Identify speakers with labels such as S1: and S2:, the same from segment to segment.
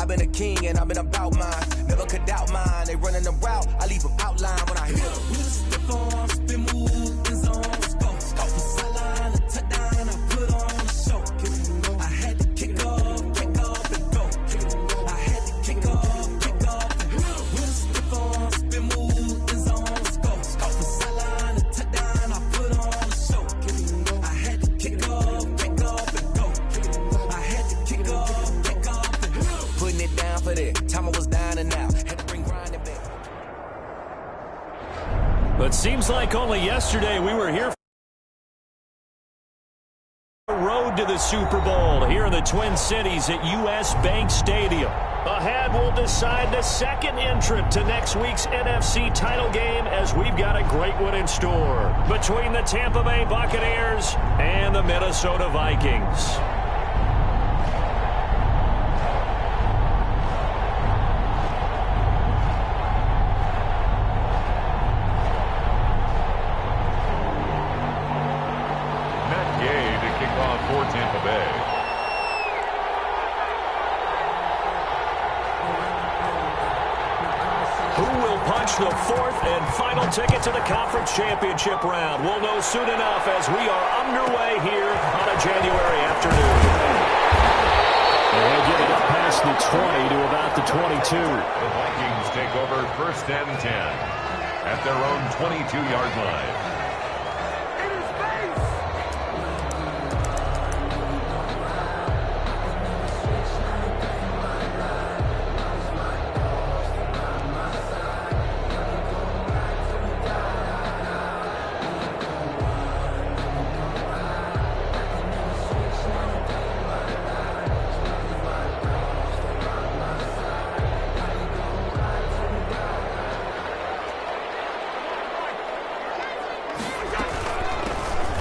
S1: I've been a king and I've been about mine. Never could doubt mine. They running the route, I leave them outline when I hit them. Stiff arm, spin move, in zone, go. From sideline to touchdown, I put on a show. I had to kick off and go. I had to kick off and go. With a stiff arm, spin move, in zone, go. From sideline to touchdown, I put on a show. I had to kick off and go. I had to kick off and go. Putting it down for that. Time I was down and out. Had to bring grinding back.
S2: But seems like only yesterday we were here. Road to the Super Bowl here in the Twin Cities at US Bank Stadium. Ahead will decide the second entrant to next week's NFC title game, as we've got a great one in store between the Tampa Bay Buccaneers and the Minnesota Vikings.
S3: For Tampa Bay.
S2: Who will punch the fourth and final ticket to the conference championship round? We'll know soon enough as we are underway here on a January afternoon. They'll get it up past the 20 to about the 22.
S3: The Vikings take over 1st and 10 at their own 22-yard line.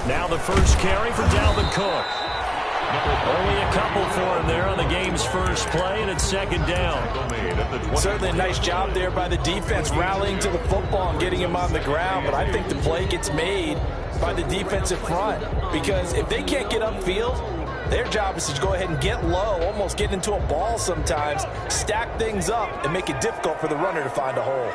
S2: Now the first carry for Dalvin Cook. Only a couple for him there on the game's first play, and it's second down.
S4: Certainly a nice job there by the defense, rallying to the football and getting him on the ground. But I think the play gets made by the defensive front, because if they can't get upfield, their job is to go ahead and get low, almost get into a ball sometimes, stack things up, and make it difficult for the runner to find a hole.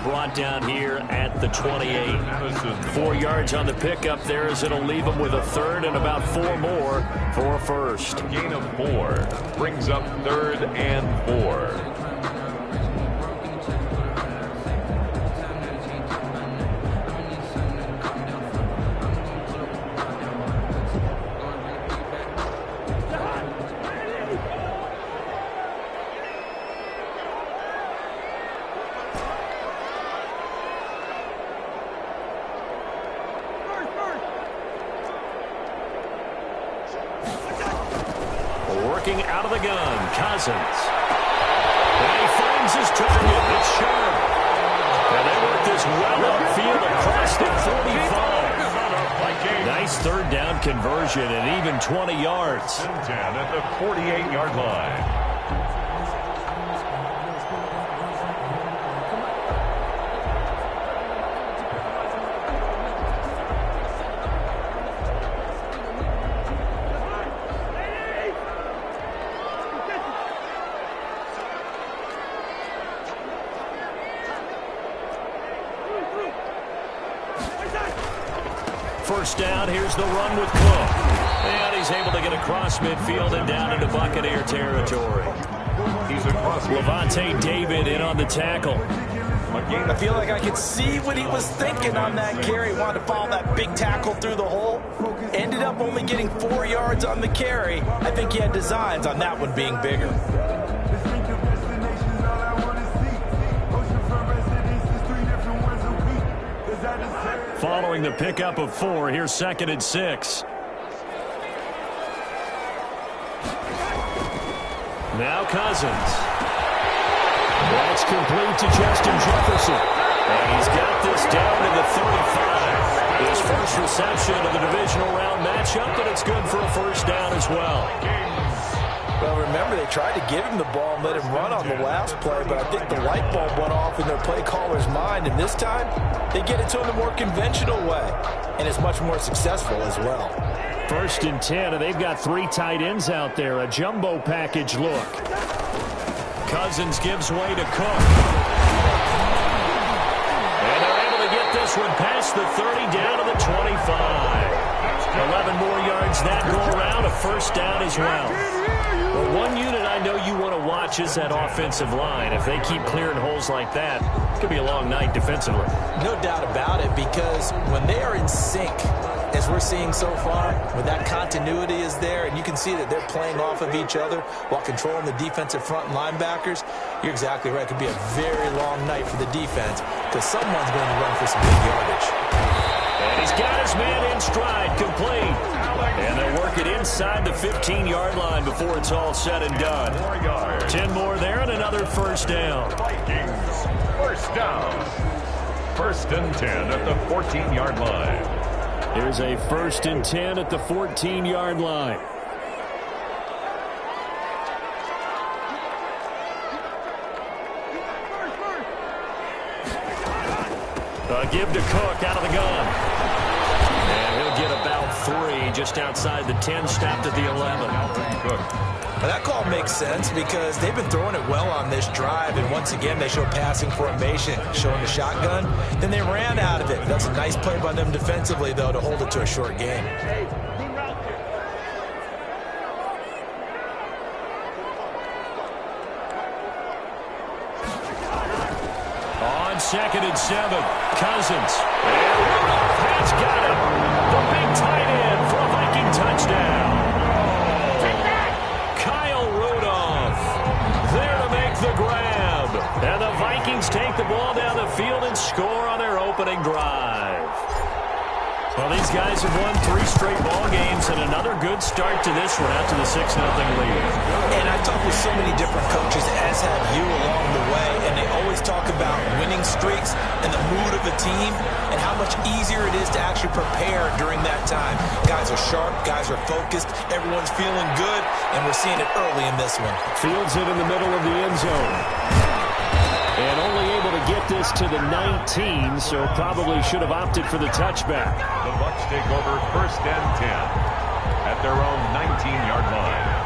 S2: Brought down here at the 28. 4 yards on the pickup there, as it'll leave them with a third and about 4 more for a first.
S3: Gain of 4 brings up 3rd and 4.
S2: Working out of the gun, Cousins. And he finds his target. It's sharp. And they work this well upfield across the 45. Nice third down conversion and even 20 yards.
S3: 10 at the 48-yard line.
S2: First down, here's the run with Cook. And he's able to get across midfield and down into Buccaneer territory.
S3: He's across.
S2: Levante David in on the tackle.
S4: I feel like I could see what he was thinking on that carry. He wanted to follow that big tackle through the hole. Ended up only getting 4 yards on the carry. I think he had designs on that one being bigger.
S2: Following the pickup of 4, here's 2nd and 6. Now Cousins. That's complete to Justin Jefferson. And he's got this down to the 35. His first reception of the divisional round matchup, but it's good for a first down as well.
S4: Well, remember, they tried to give him the ball and let him run on the last play, but I think the light bulb went off in their play caller's mind, and this time they get it to him the more conventional way, and it's much more successful as well.
S2: 1st and 10, and they've got 3 tight ends out there. A jumbo package look. Cousins gives way to Cook. And they're able to get this one past the 30 down to the 25. 11 more yards that go around, a 1st down as well. Well, one unit I know you want to watch is that offensive line. If they keep clearing holes like that, it could be a long night defensively.
S4: No doubt about it, because when they are in sync, as we're seeing so far, when that continuity is there, and you can see that they're playing off of each other while controlling the defensive front linebackers, you're exactly right. It could be a very long night for the defense because someone's going to run for some big yardage.
S2: And he's got his man in stride, complete. And they'll work it inside the 15-yard line before it's all said and done. 10 more there and another 1st down.
S3: Vikings, 1st down. 1st and 10 at the 14-yard line.
S2: Here's a 1st and 10 at the 14-yard line. Give to Cook out of the gun. And he'll get about 3 just outside the 10, stopped at the 11.
S4: Well, that call makes sense because they've been throwing it well on this drive, and once again they show passing formation, showing the shotgun. Then they ran out of it. That's a nice play by them defensively, though, to hold it to a short game.
S2: On 2nd and 7, Cousins. And Rudolph has got him. The big tight end for a Viking touchdown. Kyle Rudolph there to make the grab. And the Vikings take the ball down the field and score on their opening drive. Well, these guys have won 3 straight ball games and another good start to this one out to the 6-0 lead.
S4: And I talked with so many different coaches, as have you, along the way, and they always talk about winning streaks and the mood of a team and how much easier it is to actually prepare during that time. Guys are sharp, guys are focused, everyone's feeling good, and we're seeing it early in this one.
S2: Fields it in the middle of the end zone. And only able to get this to the 19, so probably should have opted for the touchback.
S3: The Bucs take over 1st and 10 at their own 19-yard line.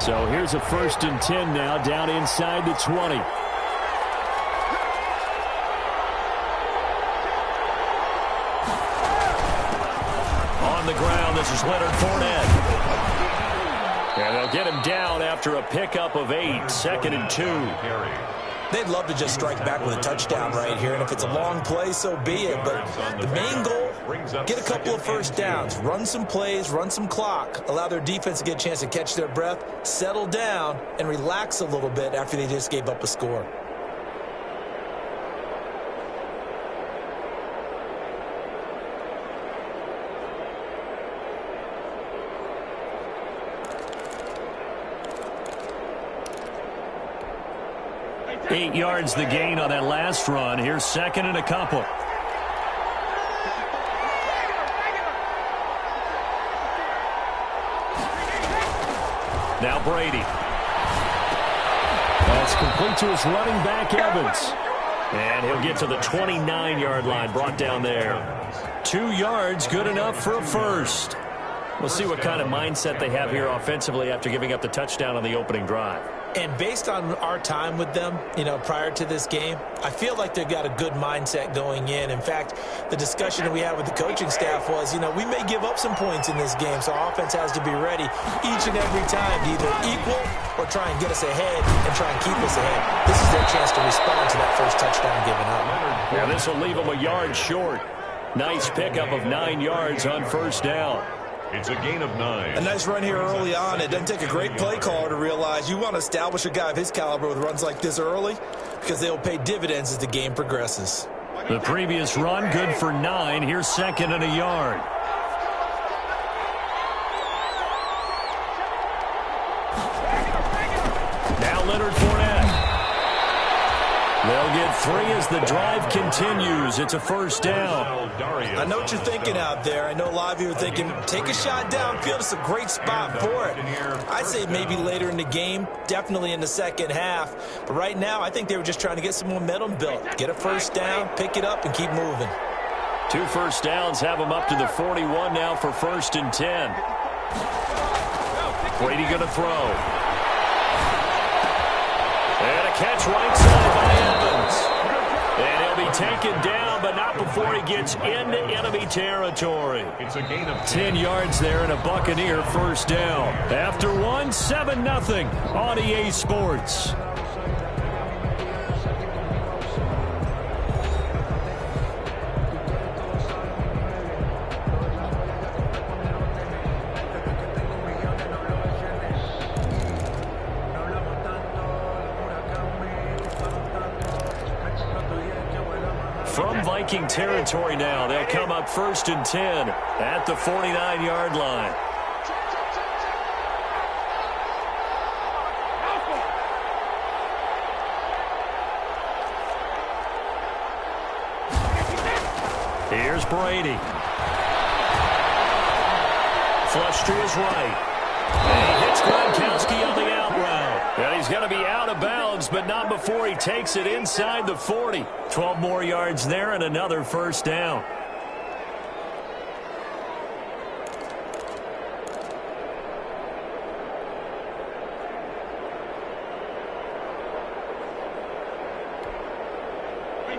S2: So here's a 1st and 10 now, down inside the 20. On the ground, this is Leonard Fournette. And they'll get him down after a pickup of 8, 2nd and 2.
S4: They'd love to just strike back with a touchdown right here, and if it's a long play, so be it. But the main goal, get a couple of 1st downs, run some plays, run some clock, allow their defense to get a chance to catch their breath, settle down, and relax a little bit after they just gave up a score.
S2: Eight yards the gain on that last run. Here's 2nd and a couple. Now Brady. That's complete to his running back, Evans. And he'll get to the 29-yard line, brought down there. 2 yards, good enough for a 1st. We'll see what kind of mindset they have here offensively after giving up the touchdown on the opening drive.
S4: And based on our time with them, prior to this game, I feel like they've got a good mindset going in. In fact, the discussion that we had with the coaching staff was, we may give up some points in this game, so our offense has to be ready each and every time to either equal or try and get us ahead and try and keep us ahead. This is their chance to respond to that 1st touchdown given up.
S2: Yeah, this will leave them a yard short. Nice pickup of 9 yards on 1st down.
S3: It's a gain of 9.
S4: A nice run here early on. It doesn't take a great play caller to realize you want to establish a guy of his caliber with runs like this early because they will pay dividends as the game progresses.
S2: The previous run, good for 9. Here's 2nd and a yard. Now Leonard Fournette. They'll get 3 as the drive continues. It's a first down.
S4: I know what you're thinking out there. I know a lot of you are thinking, take a shot downfield. It's a great spot for it. I'd say maybe later in the game, definitely in the second half. But right now, I think they were just trying to get some momentum built. Get a first down, pick it up, and keep moving.
S2: 2 first downs have them up to the 41 now for 1st and 10. Brady going to throw. And a catch right side by Evans. And he'll be taken down, but not before he gets into enemy territory.
S3: It's a gain of
S2: 10 yards there and a Buccaneer first down. After 1, 7-0 on EA Sports. From Viking territory now, they'll come up 1st and 10 at the 49-yard line. Here's Brady. Flush to his right. And he hits Gronkowski on the out route. And he's going to be out of bounds, but not before he takes it inside the 40. 12 more yards there and another first down.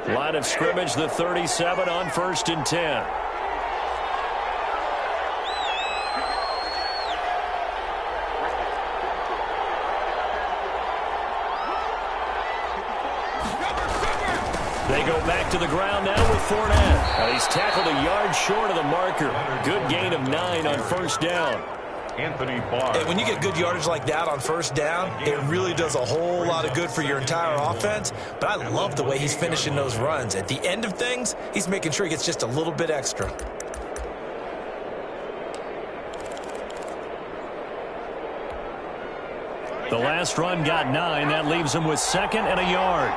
S2: Line of scrimmage, the 37 on 1st and 10. They go back to the ground now with Fournette. He's tackled a yard short of the marker. Good gain of 9 on 1st down.
S3: Anthony Barr.
S4: And when you get good yardage like that on 1st down, it really does a whole lot of good for your entire offense. But I love the way he's finishing those runs. At the end of things, he's making sure he gets just a little bit extra.
S2: The last run got 9. That leaves him with 2nd and a yard.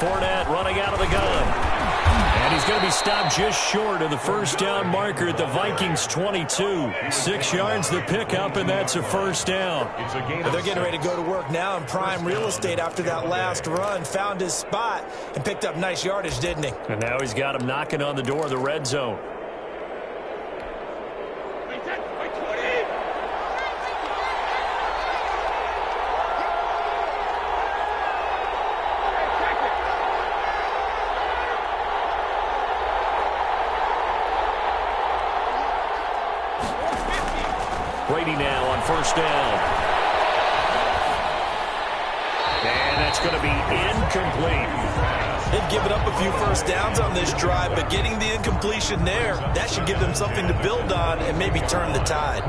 S2: Fournette running out of the gun. And he's going to be stopped just short of the first down marker at the Vikings 22. 6 yards the pickup, and that's a first down.
S4: They're getting ready to go to work now in prime real estate after that last run. Found his spot and picked up nice yardage, didn't he?
S2: And now he's got him knocking on the door of the red zone. Brady now on 1st down. And that's going to be incomplete.
S4: They've given up a few first downs on this drive, but getting the incompletion there, that should give them something to build on and maybe turn the tide.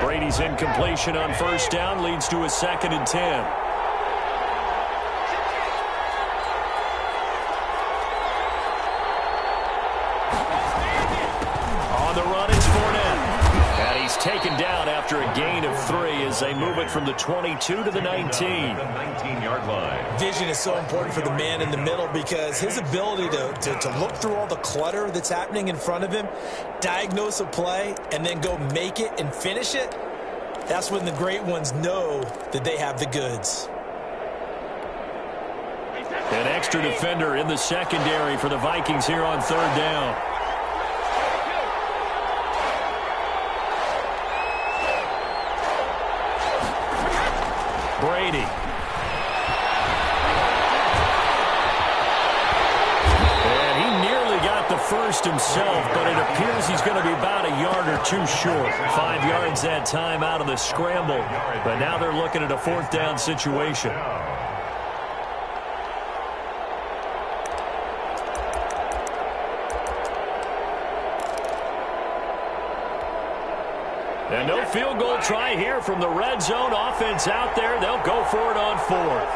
S2: Brady's incompletion on 1st down leads to a 2nd and 10. Taken down after a gain of 3 as they move it from the 22 to the 19.
S3: The 19-yard line.
S4: Vision is so important for the man in the middle because his ability to look through all the clutter that's happening in front of him, diagnose a play, and then go make it and finish it, that's when the great ones know that they have the goods.
S2: An extra defender in the secondary for the Vikings here on 3rd down. Brady. And he nearly got the first himself, but it appears he's going to be about a yard or 2 short. 5 yards that time out of the scramble, but now they're looking at a 4th down situation. And no field goal try here from the red zone. Offense out there. They'll go for it on 4th.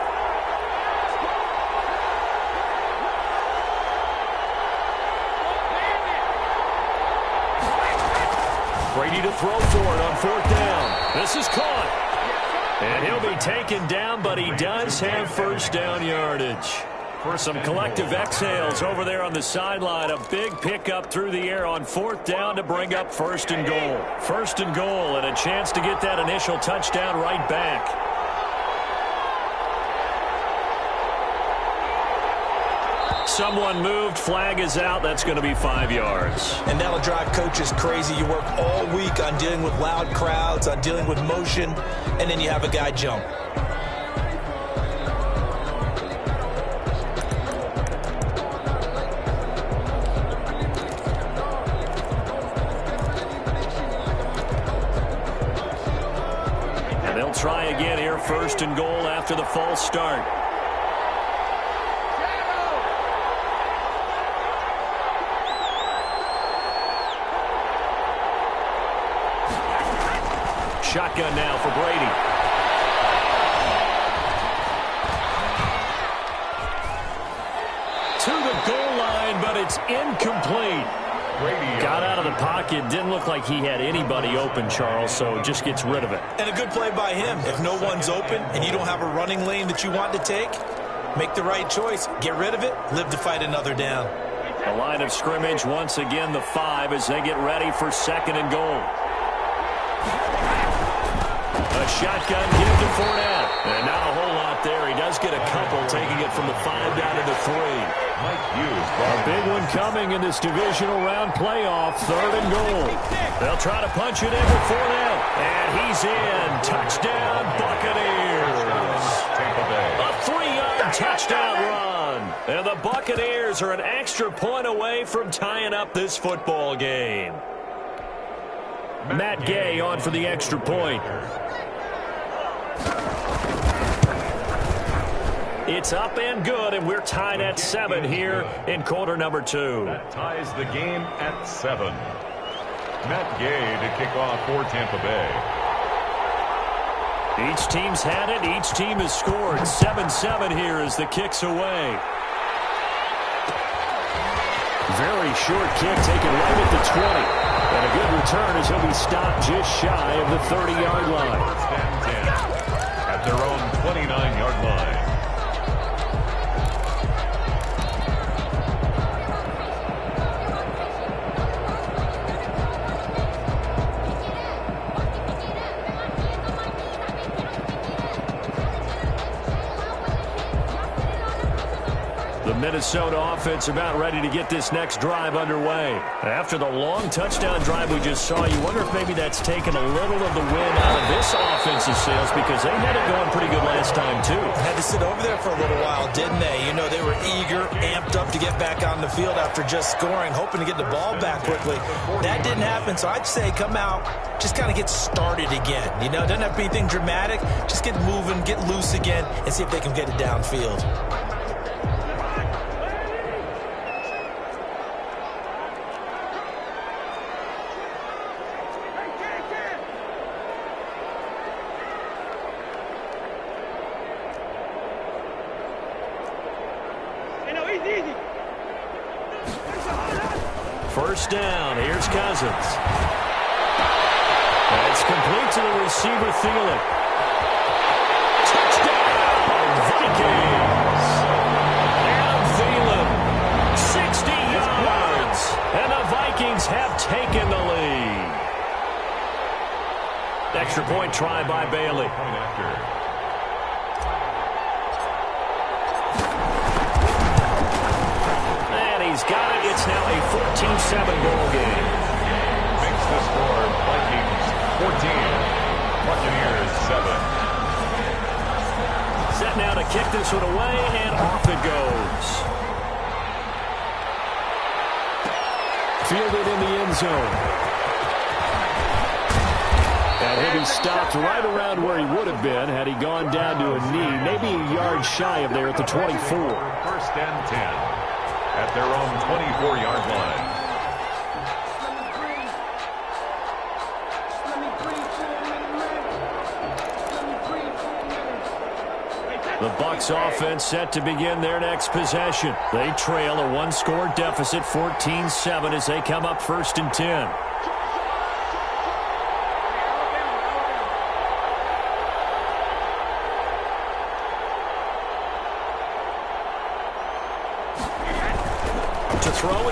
S2: Brady to throw for it on 4th down. This is caught. And he'll be taken down, but he does have first down yardage. Some collective exhales over there on the sideline. A big pickup through the air on 4th down to bring up 1st and goal. 1st and goal and a chance to get that initial touchdown right back. Someone moved. Flag is out. That's going to be 5 yards.
S4: And that'll drive coaches crazy. You work all week on dealing with loud crowds, on dealing with motion, and then you have a guy jump.
S2: Try again here, 1st and goal after the false start. Shotgun now for Brady. To the goal line, but it's incomplete. Got out of the pocket. Didn't look like he had anybody open, Charles, so just gets rid of it.
S4: And a good play by him. If no one's open and you don't have a running lane that you want to take, make the right choice. Get rid of it. Live to fight another down.
S2: The line of scrimmage, once again, the 5 as they get ready for 2nd and goal. A shotgun give to Fournette. And not a whole lot there. He does get a couple, taking it from the 5 down to the 3. A big one coming in this divisional round playoff. 3rd and goal. They'll try to punch it in with Fournette. And he's in. Touchdown, Buccaneers. A 3-yard touchdown run. And the Buccaneers are an extra point away from tying up this football game. Matt Gay on for the extra point. It's up and good, and we're tied at 7 here in quarter number 2.
S3: That ties the game at 7. Matt Gay to kick off for Tampa Bay.
S2: Each team's had it. Each team has scored. 7-7 here as the kick's away. Very short kick taken right at the 20. And a good return as he'll be stopped just shy of the 30-yard line.
S3: 1st and 10 at their own 29-yard line.
S2: Minnesota offense about ready to get this next drive underway. After the long touchdown drive we just saw, you wonder if maybe that's taken a little of the wind out of this offensive sails because they had it going pretty good last time too.
S4: Had to sit over there for a little while, didn't they? You know, they were eager, amped up to get back on the field after just scoring, hoping to get the ball back quickly. That didn't happen, so I'd say come out, just kind of get started again. You know, it doesn't have to be anything dramatic. Just get moving, get loose again, and see if they can get it downfield.
S2: First down. Here's Cousins. That's complete to the receiver, Thielen. Touchdown, Vikings. And Thielen, 60 yards. And the Vikings have taken the lead. Extra point try by Bailey. He's got it. It's now a 14-7 ball game.
S3: Makes the score Vikings 14, Buccaneers 7.
S2: Set now to kick this one away, and off it goes. Fielded in the end zone. And he'll be stopped right around where he would have been had he gone down to a knee, maybe a yard shy of there at the 24.
S3: 1st and 10. At their own 24-yard line.
S2: The Bucs offense set to begin their next possession. They trail a one-score deficit, 14-7, as they come up 1st and 10.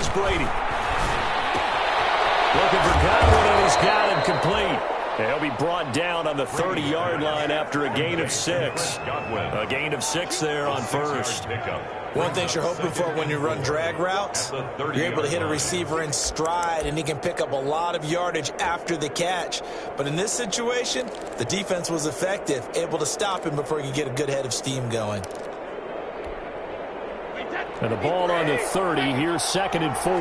S2: is Brady. Looking for Godwin, and he's got him complete. He'll be brought down on the 30-yard line after a gain of 6. A gain of 6 there on first.
S4: One thing you're hoping for when you run drag routes, you're able to hit a receiver in stride, and he can pick up a lot of yardage after the catch. But in this situation, the defense was effective, able to stop him before he could get a good head of steam going.
S2: And the ball on the 30. Here's 2nd and 4.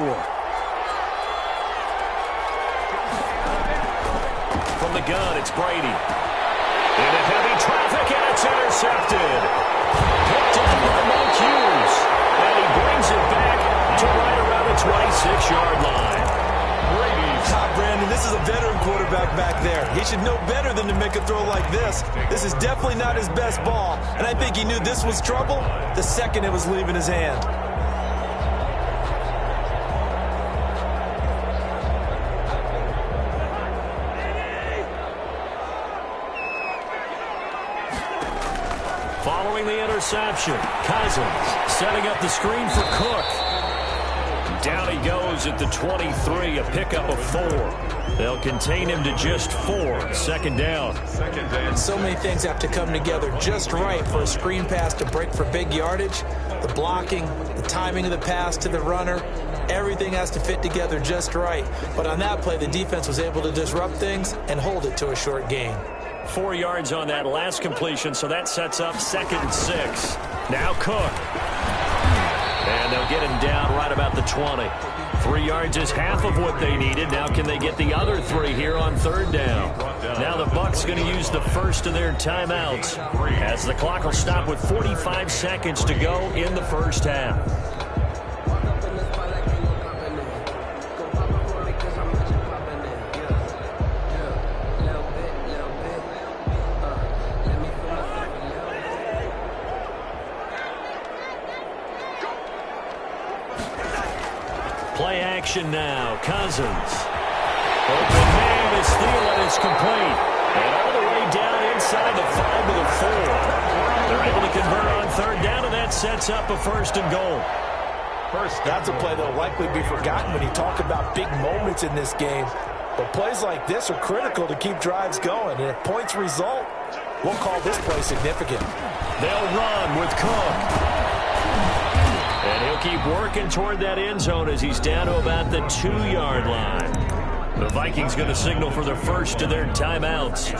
S2: From the gun, it's Brady. Into heavy traffic, and it's intercepted. Picked up by Mike Hughes. And he brings it back to right around the 26-yard line.
S4: Brandon, this is a veteran quarterback back there. He should know better than to make a throw like this. This is definitely not his best ball, and I think he knew this was trouble the second it was leaving his hand.
S2: Following the interception, Cousins setting up the screen for Cook. Down he goes at the 23, a pickup of 4. They'll contain him to just 4. 2nd down.
S4: So many things have to come together just right for a screen pass to break for big yardage. The blocking, the timing of the pass to the runner, everything has to fit together just right. But on that play, the defense was able to disrupt things and hold it to a short gain.
S2: 4 yards on that last completion, so that sets up 2nd and 6. Now Cook. And they'll get him down right about the 20. 3 yards is half of what they needed. Now can they get the other 3 here on 3rd down? Now the Bucs going to use the first of their timeouts as the clock will stop with 45 seconds to go in the first half. Play action now. Cousins. Open man is Thielen is complete. And all the way down inside the 5 to the 4. They're able to convert on 3rd down, and that sets up a 1st and goal.
S4: That's a play that will likely be forgotten when you talk about big moments in this game. But plays like this are critical to keep drives going. And if points result, we'll call this play significant.
S2: They'll run with Cook. And he'll keep working toward that end zone as he's down to about the 2-yard line. The Vikings going to signal for the first of their timeouts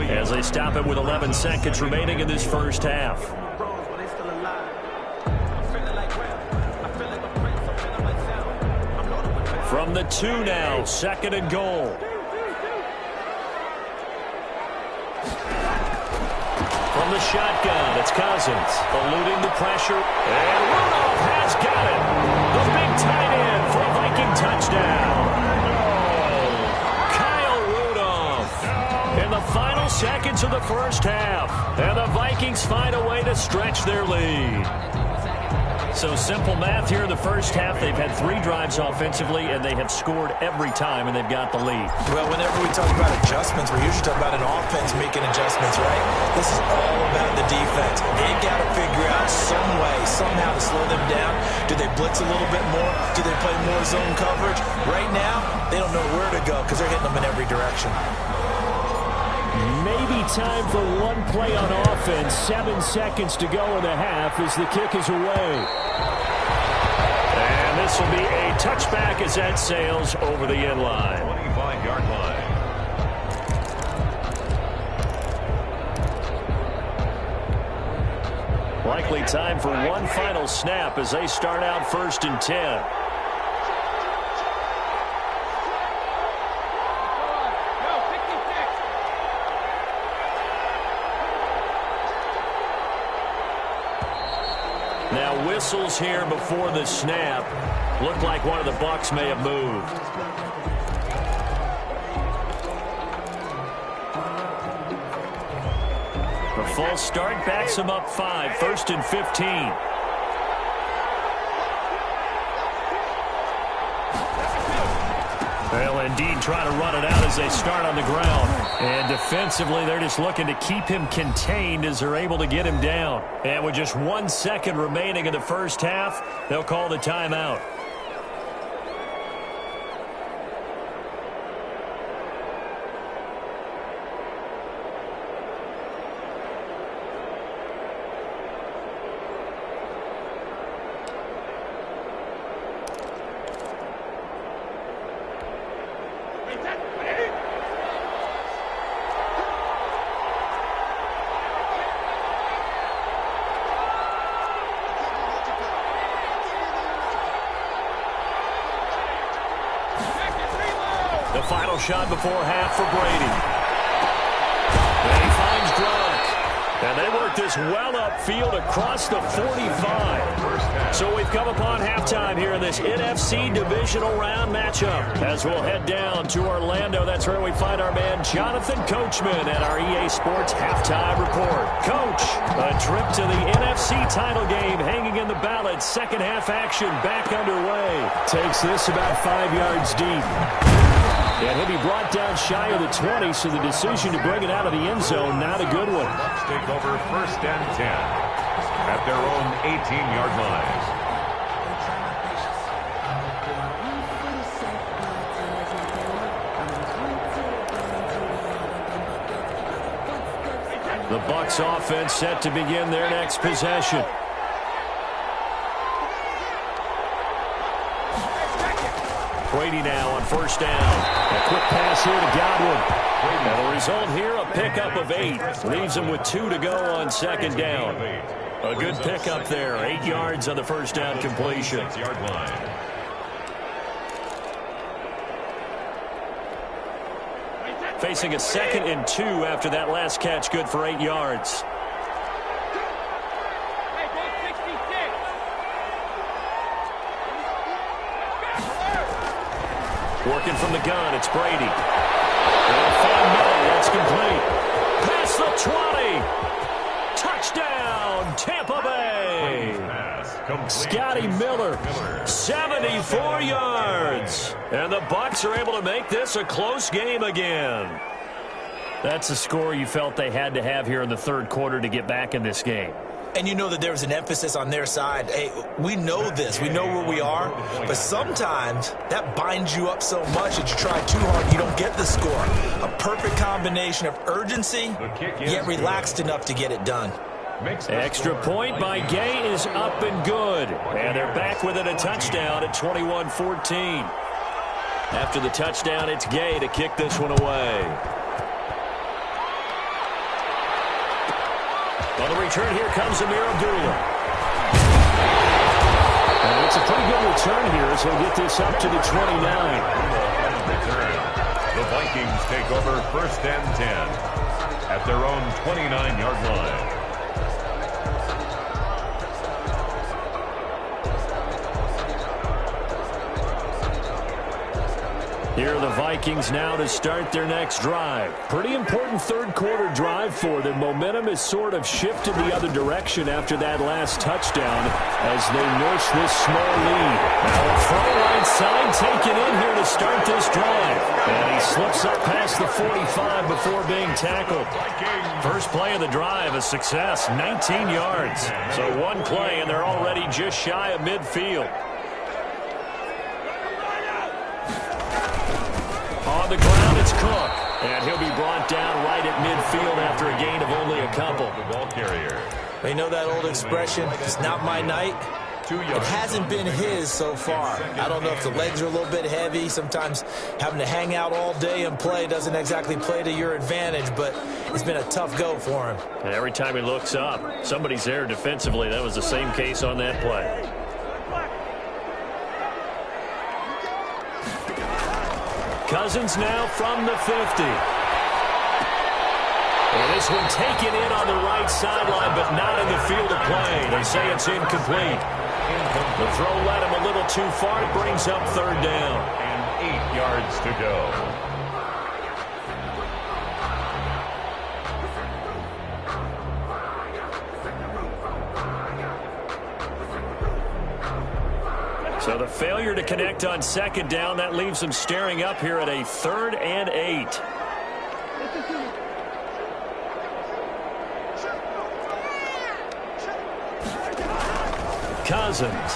S2: as they stop it with 11 seconds remaining in this first half. From the 2 now, 2nd and goal. From the shotgun, it's Cousins, eluding the pressure, and Rudolph has got it. The big tight end for a Viking touchdown. Kyle Rudolph in the final seconds of the first half, and the Vikings find a way to stretch their lead. So simple math here in the first half. They've had 3 drives offensively, and they have scored every time, and they've got the lead.
S4: Well, whenever we talk about adjustments, we're usually talking about an offense making adjustments, right? This is all about the defense. They've got to figure out some way, somehow to slow them down. Do they blitz a little bit more? Do they play more zone coverage? Right now, they don't know where to go because they're hitting them in every direction.
S2: Maybe time for one play on offense. 7 seconds to go in the half as the kick is away. And this will be a touchback as that sails over the end line.
S3: 25-yard line.
S2: Likely time for one final snap as they start out 1st and 10. Now whistles here before the snap. Looked like one of the Bucs may have moved. The false start backs him up 5. 1st and 15. They'll indeed try to run it out as they start on the ground. And defensively, they're just looking to keep him contained as they're able to get him down. And with just 1 second remaining in the first half, they'll call the timeout. The final shot before half for Brady. And he finds Gronk. And they work this well upfield across the 45. So we've come upon halftime here in this NFC divisional round matchup. As we'll head down to Orlando, that's where we find our man Jonathan Coachman at our EA Sports Halftime Report. Coach, a trip to the NFC title game hanging in the balance. Second half action back underway. Takes this about 5 yards deep. And he'll be brought down shy of the 20, so the decision to bring it out of the end zone, not a good one.
S3: Bucks take over 1st and 10 at their own 18-yard line.
S2: The Bucks offense set to begin their next possession. Brady now on 1st down. A quick pass here to Godwin. And the result here, a pickup of 8. Leaves him with 2 to go on 2nd down. A good pickup there. 8 yards on the 1st down completion.
S3: 6-yard line.
S2: Facing a 2nd and 2 after that last catch. Good for 8 yards. Working from the gun, it's Brady. They'll find Miller, that's complete. Past the 20. Touchdown, Tampa Bay. Scotty Miller, 74 yards. And the Bucks are able to make this a close game again. That's a score you felt they had to have here in the 3rd quarter to get back in this game.
S4: And you know that there was an emphasis on their side. Hey, we know this. We know where we are. But sometimes that binds you up so much that you try too hard, you don't get the score. A perfect combination of urgency, yet relaxed enough to get it done.
S2: Extra point by Gay is up and good. And they're back within a touchdown at 21-14. After the touchdown, it's Gay to kick this one away. On the return, here comes Amir Abdullah. And it's a pretty good return here, so he'll get this up to the 29.
S3: The Vikings take over 1st and 10 at their own 29-yard line.
S2: Here are the Vikings now to start their next drive. Pretty important 3rd quarter drive for them. Momentum has sort of shifted the other direction after that last touchdown as they nurse this small lead. Now a throw right side taken in here to start this drive. And he slips up past the 45 before being tackled. First play of the drive, a success, 19 yards. So one play and they're already just shy of midfield. On the ground, it's Cook. And he'll be brought down right at midfield after a gain of only a couple.
S3: The ball carrier.
S4: They know that old expression, it's not my night. It hasn't been his so far. I don't know if the legs are a little bit heavy. Sometimes having to hang out all day and play doesn't exactly play to your advantage, but it's been a tough go for him.
S2: And every time he looks up, somebody's there defensively. That was the same case on that play. Cousins now from the 50. And this one taken in on the right sideline, but not in the field of play. They say it's incomplete. The throw led him a little too far. It brings up 3rd down.
S3: And 8 yards to go.
S2: So the failure to connect on 2nd down, that leaves them staring up here at a 3rd and 8. Cousins.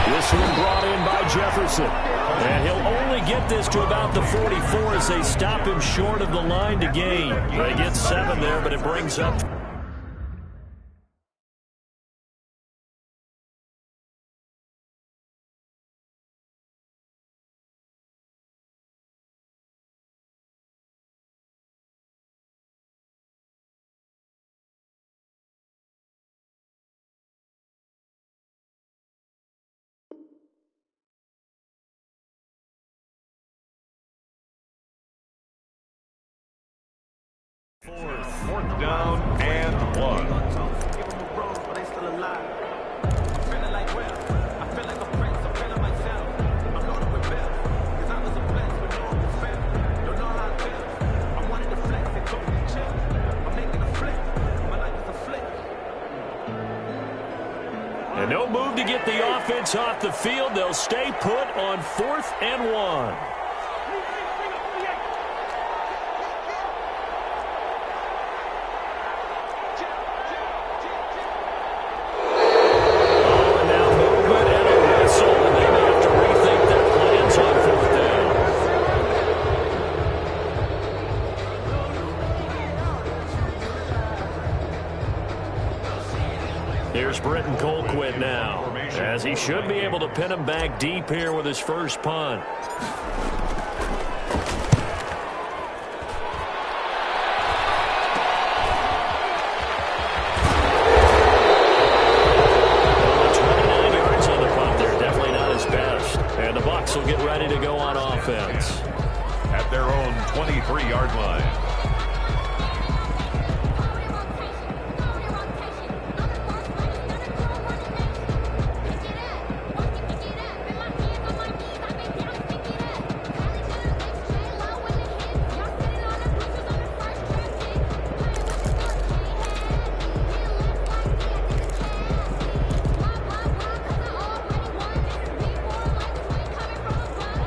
S2: This one brought in by Jefferson. And he'll only get this to about the 44 as they stop him short of the line to gain. They get 7 there, but it brings up
S3: Fourth down and 1.
S5: Give them a rose, but they still alive. I'm feeling like well. I feel like a prince. I'm feeling myself. I'm known to rebel. Cause I was a blessed, but no one was fair. Don't know how I feel. I wanted to flex and totally chill. I'm making a flip. My life is a flip.
S2: And no move to get the offense off the field. They'll stay put on 4th and 1. Here's Britton Colquitt now, as he should be able to pin him back deep here with his first punt. Well, 29 yards on the punt there, definitely not his best. And the Bucs will get ready to go on offense.
S3: At their own 23-yard line.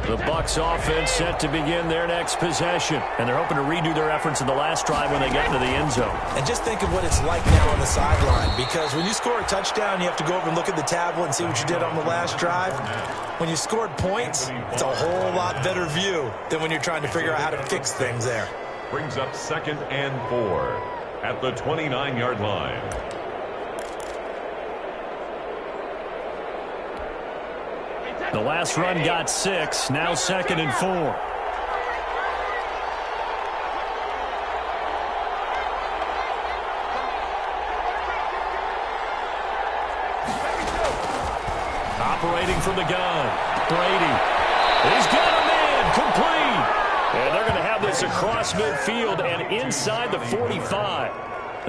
S2: The Bucs offense set to begin their next possession. And they're hoping to redo their efforts in the last drive when they got into the end zone.
S4: And just think of what it's like now on the sideline, because when you score a touchdown, you have to go over and look at the tablet and see what you did on the last drive. When you scored points, it's a whole lot better view than when you're trying to figure out how to fix things there.
S3: Brings up 2nd and 4 at the 29-yard line.
S2: The last run got 6, now 2nd and 4. Operating from the gun, Brady. He's got a man, complete. And they're going to have this across midfield and inside the 45.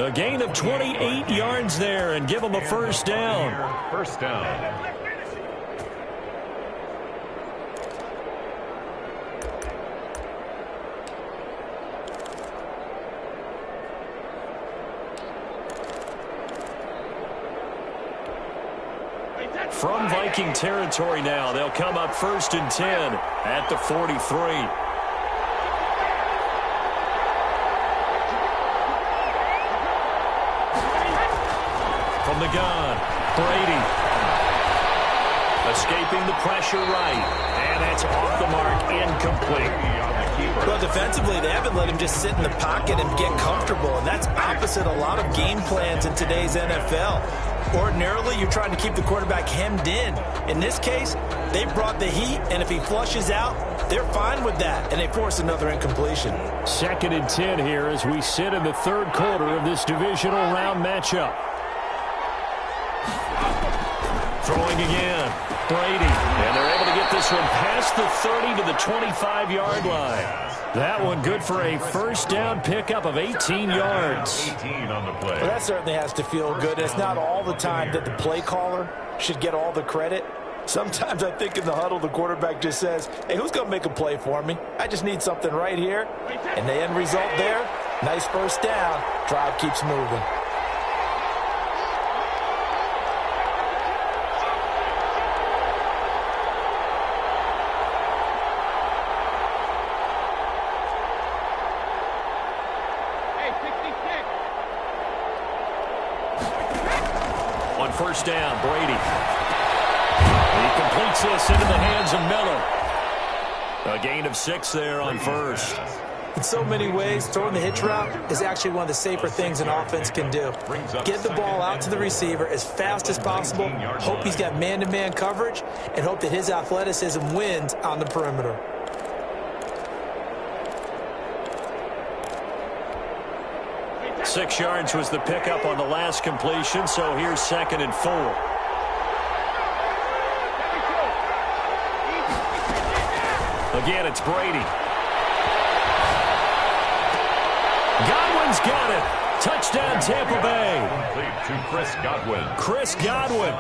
S2: A gain of 28 yards there and give them a first down.
S3: First down.
S2: From Viking territory now, they'll come up 1st and 10 at the 43. From the gun, Brady. Escaping the pressure right. And that's off the mark, incomplete.
S4: Well, defensively, they haven't let him just sit in the pocket and get comfortable, and that's opposite a lot of game plans in today's NFL. Ordinarily, you're trying to keep the quarterback hemmed in. In this case, they brought the heat, and if he flushes out, they're fine with that, and they force another incompletion.
S2: 2nd and 10 here as we sit in the 3rd quarter of this divisional round matchup. Throwing again, Brady. And they're able to get this one past the 30 to the 25-yard line. That one good for a first down pickup of 18 yards.
S3: 18 on the play.
S4: Well, that certainly has to feel good. It's not all the time that the play caller should get all the credit. Sometimes I think in the huddle, the quarterback just says, hey, who's going to make a play for me? I just need something right here. And the end result there, nice first down. Drive keeps moving.
S2: On first down, Brady. He completes this into the hands of Miller. A gain of 6 there on first.
S4: In so many ways, throwing the hitch route is actually one of the safer things an offense can do. Get the ball out to the receiver as fast as possible, hope he's got man-to-man coverage, and hope that his athleticism wins on the perimeter.
S2: Six yards was the pickup on the last completion, so here's 2nd and 4. Again, it's Brady. Godwin Cousins got it. Touchdown, Tampa Bay.
S3: Complete to Chris Godwin.
S2: Chris Godwin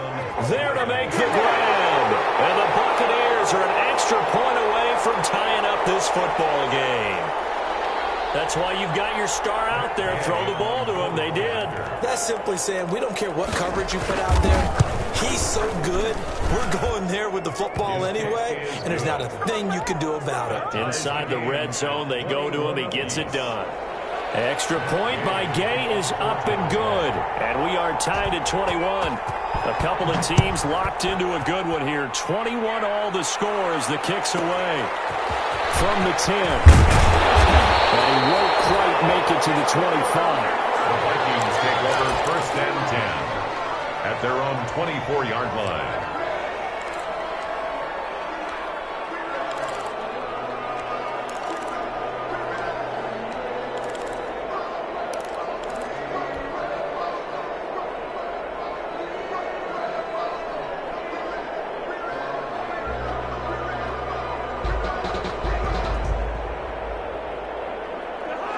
S2: there to make the grab. And the Buccaneers are an extra point away from tying up this football game. That's why you've got your star out there. Throw the ball to him. They did.
S4: That's simply saying we don't care what coverage you put out there. He's so good, we're going there with the football anyway, and there's not a thing you can do about it.
S2: Inside the red zone, they go to him. He gets it done. Extra point by Gay is up and good. And we are tied at 21. A couple of teams locked into a good one here. 21 all the scores. The kick's away. From the 10. And he won't quite make it to the 25.
S3: The Vikings take over first and 10 at their own 24-yard line.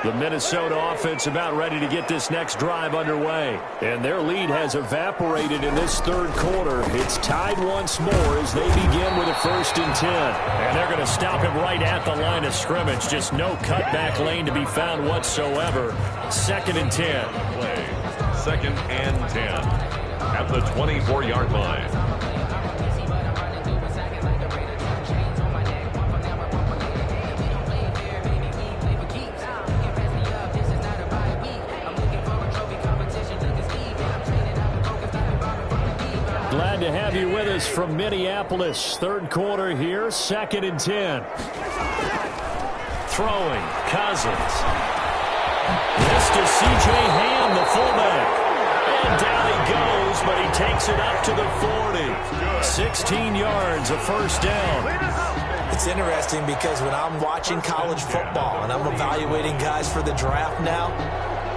S2: The Minnesota offense about ready to get this next drive underway. And their lead has evaporated in this third quarter. It's tied once more as they begin with a 1st and 10. And they're going to stop him right at the line of scrimmage. Just no cutback lane to be found whatsoever. 2nd and 10.
S3: Play. 2nd and 10 at the 24-yard line.
S2: Glad to have you with us from Minneapolis. Third quarter here, 2nd and 10. Throwing, Cousins. This to C.J. Ham, the fullback. And down he goes, but he takes it up to the 40. 16 yards, a 1st down.
S4: It's interesting because when I'm watching college football and I'm evaluating guys for the draft now,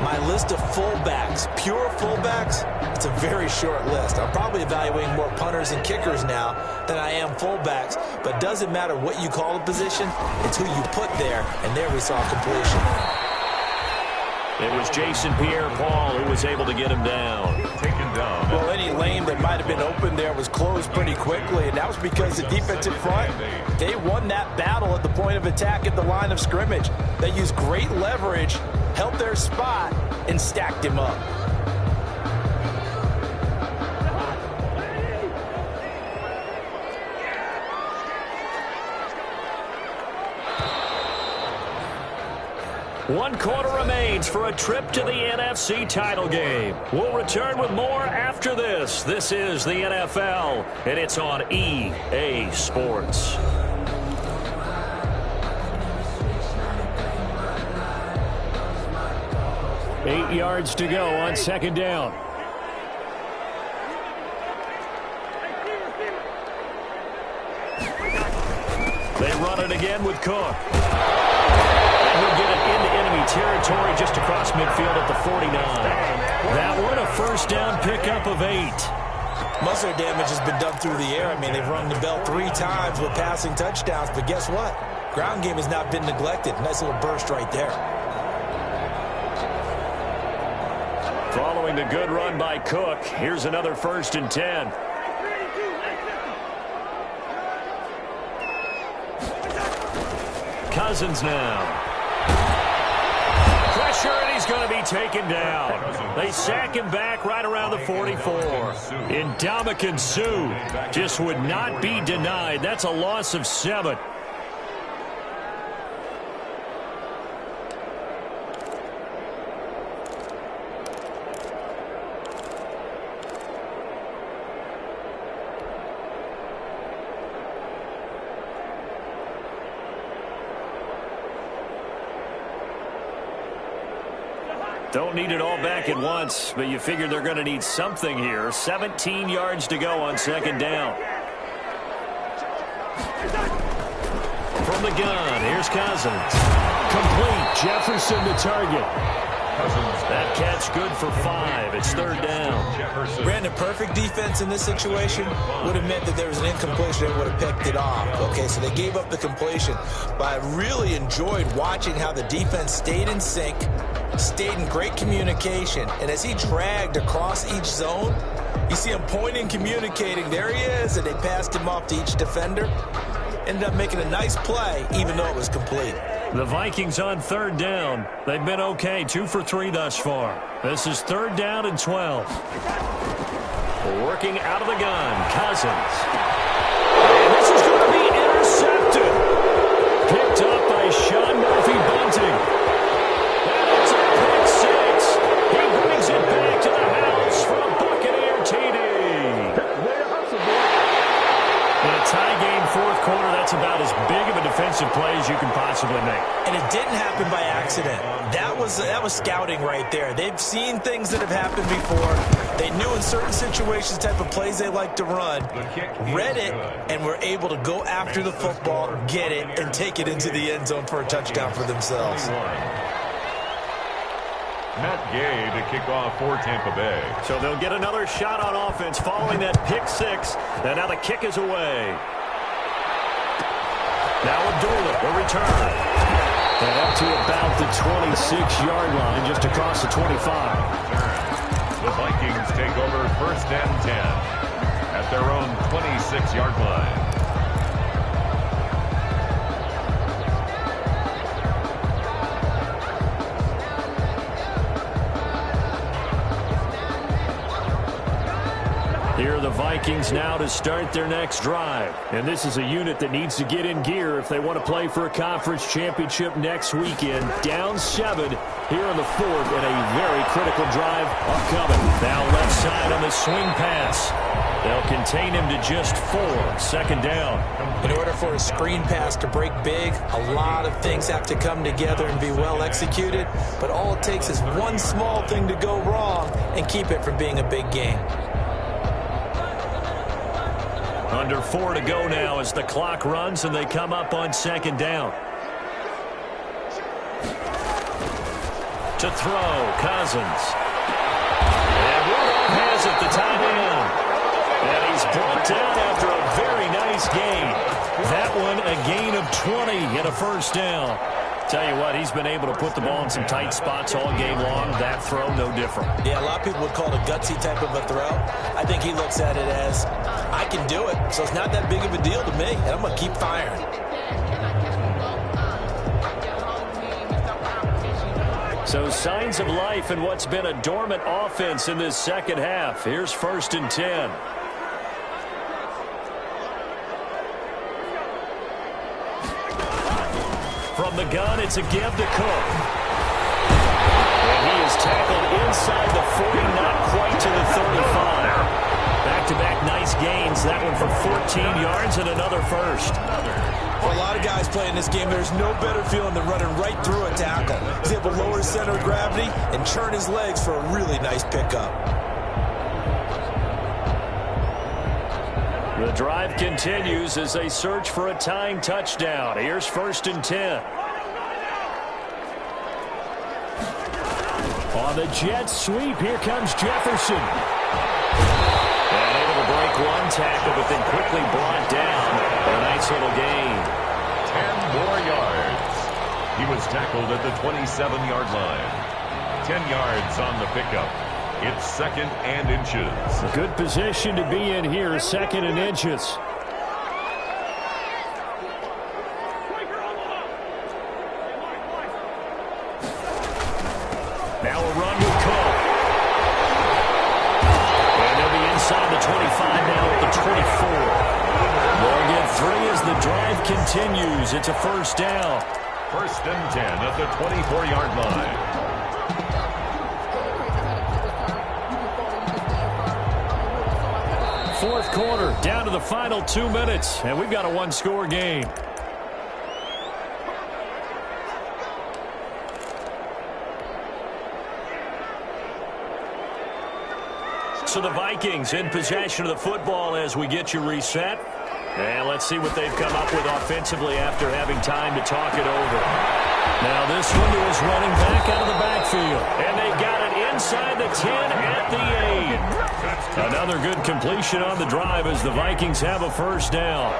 S4: my list of fullbacks, pure fullbacks, it's a very short list. I'm probably evaluating more punters and kickers now than I am fullbacks, but it doesn't matter what you call the position, it's who you put there, and there we saw completion.
S2: It was Jason Pierre-Paul who was able to get him down.
S3: Taken down.
S4: Well, any lane that might have been open there was closed pretty quickly, and that was because the defensive front, they won that battle at the point of attack at the line of scrimmage. They used great leverage, held their spot, and stacked him up.
S2: One quarter remains for a trip to the NFC title game. We'll return with more after this. This is the NFL, and it's on EA Sports. Eight yards to go on 2nd down. They run it again with Cook. He'll get it into enemy territory just across midfield at the 49. That one a 1st down pickup of 8.
S4: Most of their damage has been done through the air. I mean, they've rung the bell 3 times with passing touchdowns, but guess what? Ground game has not been neglected. Nice little burst right there.
S2: Following the good run by Cook, here's another 1st and 10. Cousins now. Pressure, and he's going to be taken down. They sack him back right around the 44. Ndamukong Suh just would not be denied. That's a loss of 7. Don't need it all back at once, but you figure they're going to need something here. 17 yards to go on 2nd down. From the gun, here's Cousins. Complete. Jefferson the target. That catch good for 5. It's 3rd down.
S4: Brandon, perfect defense in this situation would have meant that there was an incompletion. They would have picked it off. Okay, so they gave up the completion. But I really enjoyed watching how the defense stayed in sync, stayed in great communication. And as he dragged across each zone, you see him pointing, communicating. There he is, and they passed him off to each defender. Ended up making a nice play, even though it was complete.
S2: The Vikings on third down. They've been okay, 2 for 3 thus far. This is third down and 12. Working out of the gun, Cousins. And this is going to be intercepted. Picked up by Sean Murphy-Bunting. And it's a pick six. He brings it back to the house for a Buccaneer TD. In a tie game, fourth quarter, that's about as big of a defensive play as you can possibly make.
S4: And it didn't happen by accident. That was scouting right there. They've seen things that have happened before. They knew in certain situations type of plays they like to run, read it, and were able to go after the football, get it, and take it into the end zone for a touchdown for themselves.
S3: Matt Gay to kick off for Tampa Bay.
S2: So they'll get another shot on offense following that pick six. And now the kick is away. Now Abdullah will return. And up to about the 26-yard line, just across the 25.
S3: The Vikings take over first and 10 at their own 26-yard line.
S2: Here are the Vikings now to start their next drive. And this is a unit that needs to get in gear if they want to play for a conference championship next weekend. Down 7 here in the fourth, and a very critical drive upcoming. Now left side on the swing pass. They'll contain him to just 4. Second down.
S4: In order for a screen pass to break big, a lot of things have to come together and be well executed. But all it takes is one small thing to go wrong and keep it from being a big game.
S2: Under 4 to go now as the clock runs and they come up on second down. To throw, Cousins. And Rudolph has it, the tight end. And he's brought down after a very nice gain. That one a gain of 20 and a first down. Tell you what, he's been able to put the ball in some tight spots all game long. That throw, no different.
S4: Yeah, a lot of people would call it a gutsy type of a throw. I think he looks at it as, I can do it, so it's not that big of a deal to me, and I'm going to keep firing.
S2: So signs of life in what's been a dormant offense in this second half. Here's first and 10. From the gun, it's a give to Cook. And he is tackled inside the 40, not quite to the 35. Back-to-back nice gains. That one for 14 yards and another first.
S4: For a lot of guys playing this game, there's no better feeling than running right through a tackle. He's able to lower his center of gravity and turn his legs for a really nice pickup.
S2: The drive continues as they search for a tying touchdown. Here's first and 10. On the jet sweep, here comes Jefferson. And able to break one tackle, but then quickly brought down. A nice little gain.
S3: 10 more yards. He was tackled at the 27-yard line. 10 yards on the pickup. It's second and inches.
S2: A good position to be in here, second and inches. Now a run with Cook. And they'll be inside the 25 now at the 24. They'll get 3 as the drive continues. It's a first down.
S3: First and 10 at the 24-yard line.
S2: Fourth quarter, down to the final 2 minutes, and we've got a one-score game. So the Vikings in possession of the football as we get you reset. And let's see what they've come up with offensively after having time to talk it over. Now this one is running back out of the backfield. And they got it inside the 10 at the 8. Another good completion on the drive as the Vikings have a first down.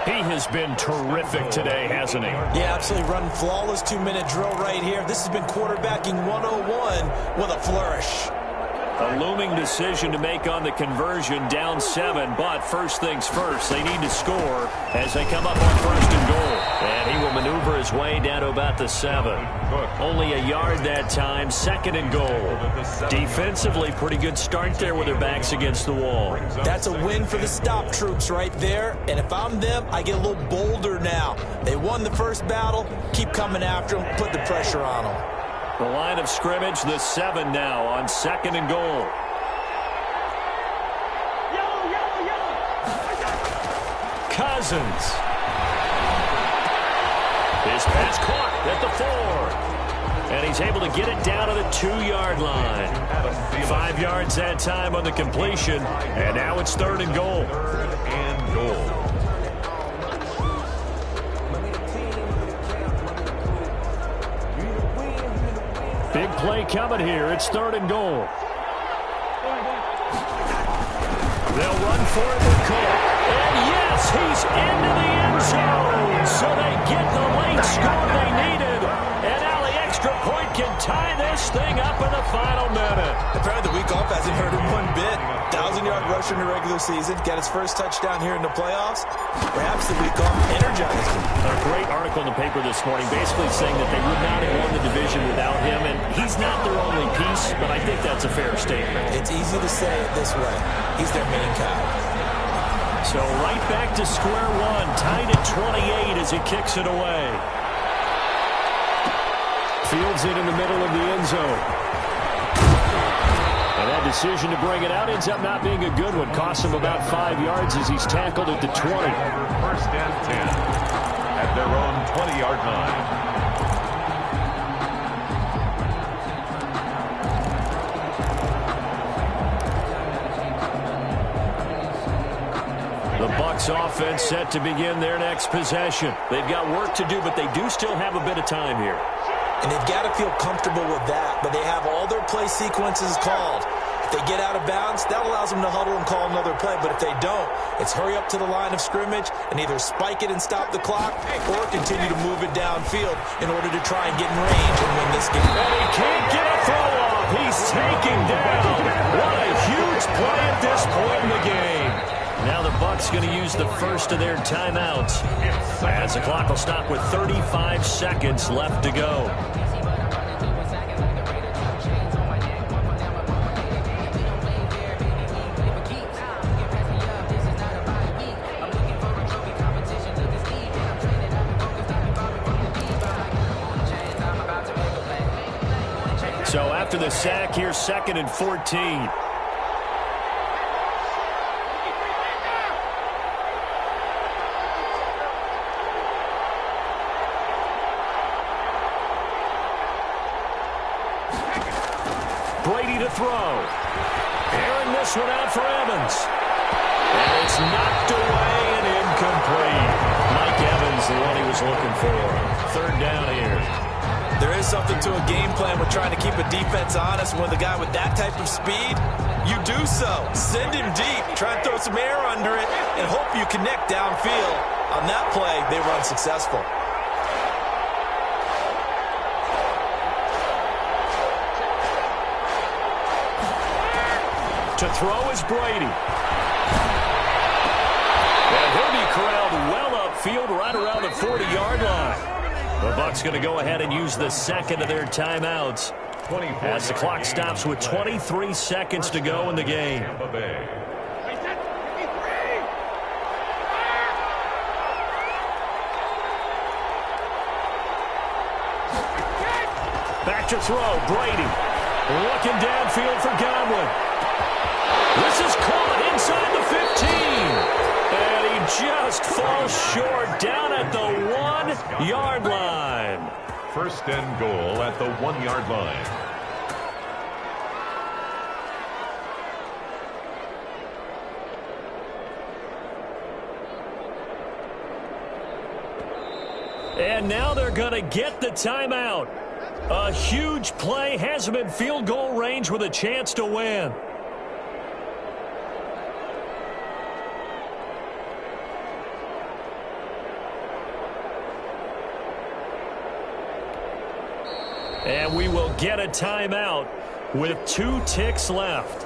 S2: He has been terrific today, hasn't he?
S4: Yeah, absolutely running flawless 2-minute drill right here. This has been quarterbacking 101 with a flourish.
S2: A looming decision to make on the conversion, down 7, but first things first, they need to score as they come up on first and goal. And he will maneuver his way down to about the 7. Only a yard that time, second and goal. Defensively, pretty good start there with their backs against the wall.
S4: That's a win for the stop troops right there, and if I'm them, I get a little bolder now. They won the first battle, keep coming after them, put the pressure on them.
S2: The line of scrimmage, the 7 now on second and goal. Cousins. His pass caught at the 4. And he's able to get it down to the 2-yard line. 5 yards that time on the completion. And now it's third and goal.
S3: Third and goal.
S2: Big play coming here. It's third and goal. They'll run for it with Cole. And yes, he's into the end zone. So they get the late score they needed. And now the extra point can tie this thing up in the final minute.
S4: Apparently the week off hasn't hurt him one bit. 1,000-yard rusher in the regular season. Got his first touchdown here in the playoffs. Perhaps the week off energized him.
S2: A great article in the paper this morning basically saying that they would not have won the division without him. And he's not their only piece, but I think that's a fair statement.
S4: It's easy to say it this way. He's their main guy.
S2: So right back to square one. Tied at 28 as he kicks it away. Fields it in the middle of the end zone. And that decision to bring it out ends up not being a good one. Costs him about 5 yards as he's tackled at the 20.
S3: First and 10 at their own 20-yard line.
S2: The Bucs offense set to begin their next possession. They've got work to do, but they do still have a bit of time here.
S4: And they've got to feel comfortable with that, but they have all their play sequences called. If they get out of bounds, that allows them to huddle and call another play. But if they don't, it's hurry up to the line of scrimmage and either spike it and stop the clock or continue to move it downfield in order to try and get in range and win this game.
S2: And he can't get a throw off. He's taken down. What a huge play at this point in the game. Now the Bucs going to use the first of their timeouts as the clock will stop with 35 seconds left to go. So after the sack, here's second and 14. Brady to throw. Airing this one out for Evans. And it's knocked away and incomplete. Mike Evans, the one he was looking for. Third down here.
S4: There is something to a game plan with trying to keep a defense honest. When the guy with that type of speed, you do so. Send him deep. Try and throw some air under it and hope you connect downfield. On that play, they were unsuccessful.
S2: To throw is Brady. And he'll be corralled well upfield right around the 40-yard line. The Bucs going to go ahead and use the second of their timeouts as the clock stops with 23 seconds to go in the game. Back to throw, Brady. Looking downfield for Godwin. This is caught inside the 15. And he just falls short down at the 1-yard line.
S3: First and goal at the 1-yard line.
S2: And now they're going to get the timeout. A huge play has them in field goal range with a chance to win. And we will get a timeout with 2 ticks left.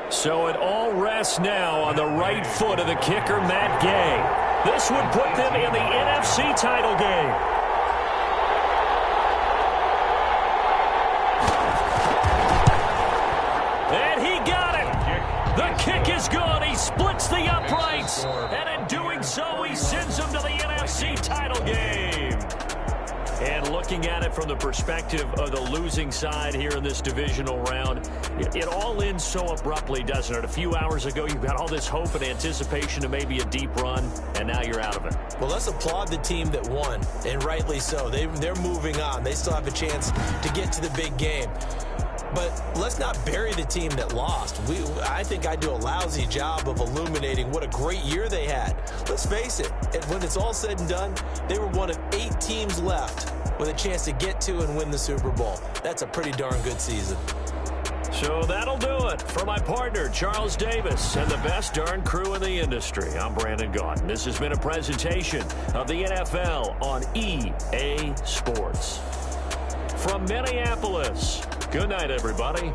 S2: So it all rests now on the right foot of the kicker, Matt Gay. This would put them in the NFC title game. And he got it. The kick is good. He splits the uprights. And in doing so, he sends them to the NFC title game. And looking at it from the perspective of the losing side here in this divisional round, it all ends so abruptly, doesn't it? A few hours ago, you've got all this hope and anticipation of maybe a deep run, and now you're out of it.
S4: Well, let's applaud the team that won, and rightly so. They're moving on. They still have a chance to get to the big game. But let's not bury the team that lost. I think I do a lousy job of illuminating what a great year they had. Let's face it, when it's all said and done, they were one of 8 teams left with a chance to get to and win the Super Bowl. That's a pretty darn good season.
S2: So that'll do it. For my partner, Charles Davis, and the best darn crew in the industry, I'm Brandon Gaudin. This has been a presentation of the NFL on EA Sports. From Minneapolis, good night, everybody.